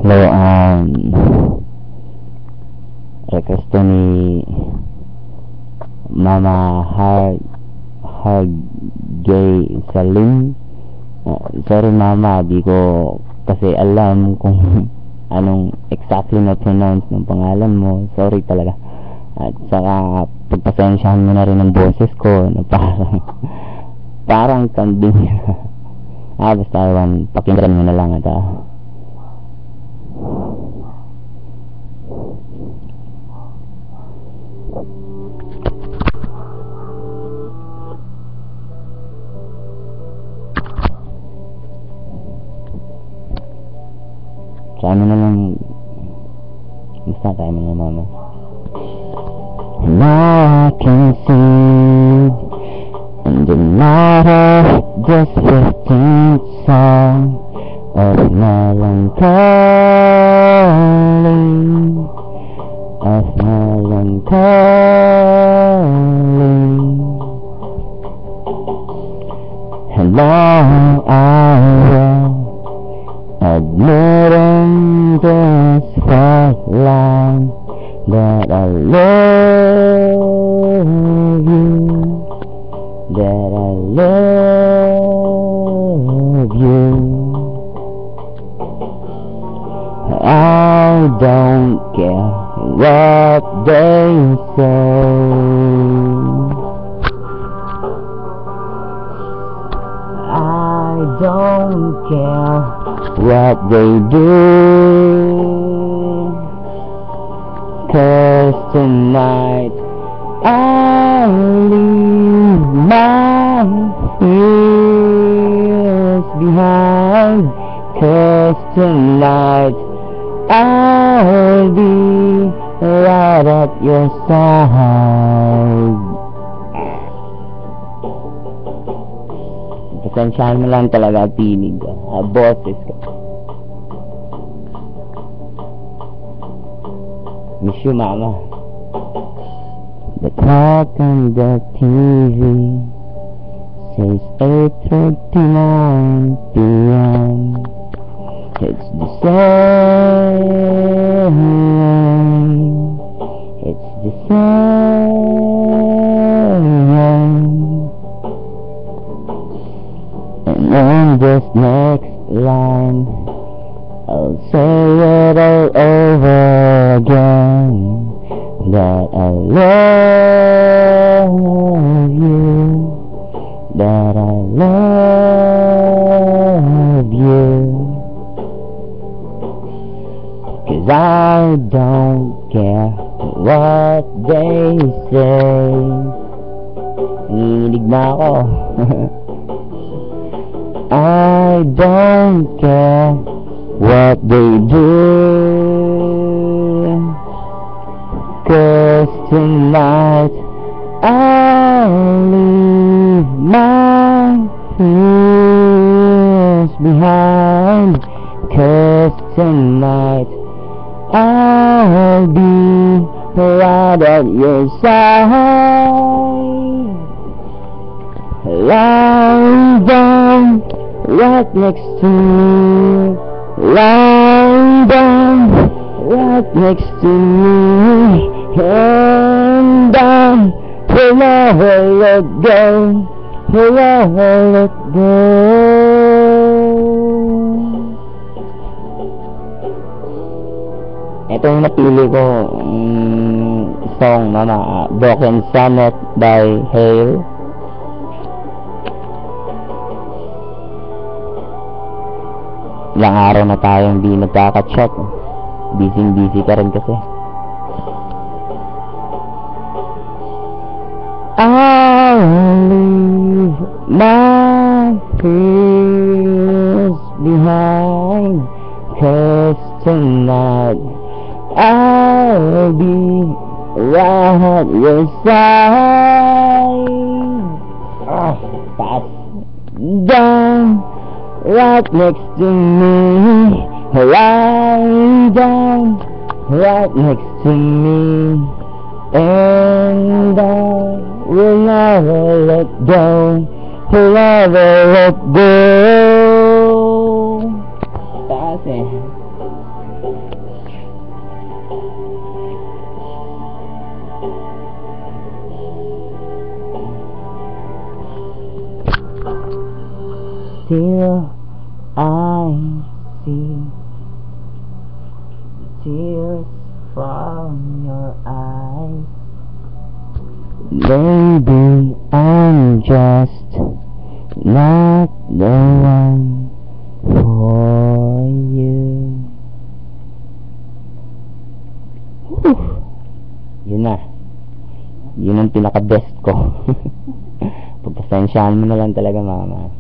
Hello, request to ni Mama Gay Salim. Sorry Mama, di ko kasi alam kung anong exactly na pronounce ng pangalan mo. Sorry talaga. At saka pagpasensyahan mo na rin ang boses ko na parang kambing. Basta ewan, pakinggan mo na lang at sa ano na lang, basta tayo mga mama. Now I can see in the night of this 15th song of melancholy, and now I will admit in this first line that I love you, that I love you. I don't care what they say, I don't care what they do, 'cause tonight I'll leave my fears behind, 'cause tonight I'll be right at your side. Pasensyahan mo lang talaga tinig boses ko. Miss you, Mama. The clock on the TV says 8:39 p.m. It's the same, it's the same. And on this next line I'll say it all over again, that I love you, that I love you. 'Cause I don't care what they say. Nanginginig na ako. I don't care what they do, 'cause tonight I'll leave my fears behind, 'cause tonight I'll be right at your side, lying down right next to me, lying down right next to me, and I will never let go, will never let go. Itong napili ko song, Mama, Broken Sonnet by Hale. Ilang araw na tayong di nagkaka-chat. Busy ka rin kasi. I'll leave my fears behind, 'cause tonight I'll be right at your side. Pass down right next to me, lying down right next to me, and I will never let go, will never let go. Taas Still I see tears from your eyes. Baby, I'm just not the one for you. Whew. Yun na. Yun ang pinaka-best ko. Pagpasensyahan mo na lang talaga, mama.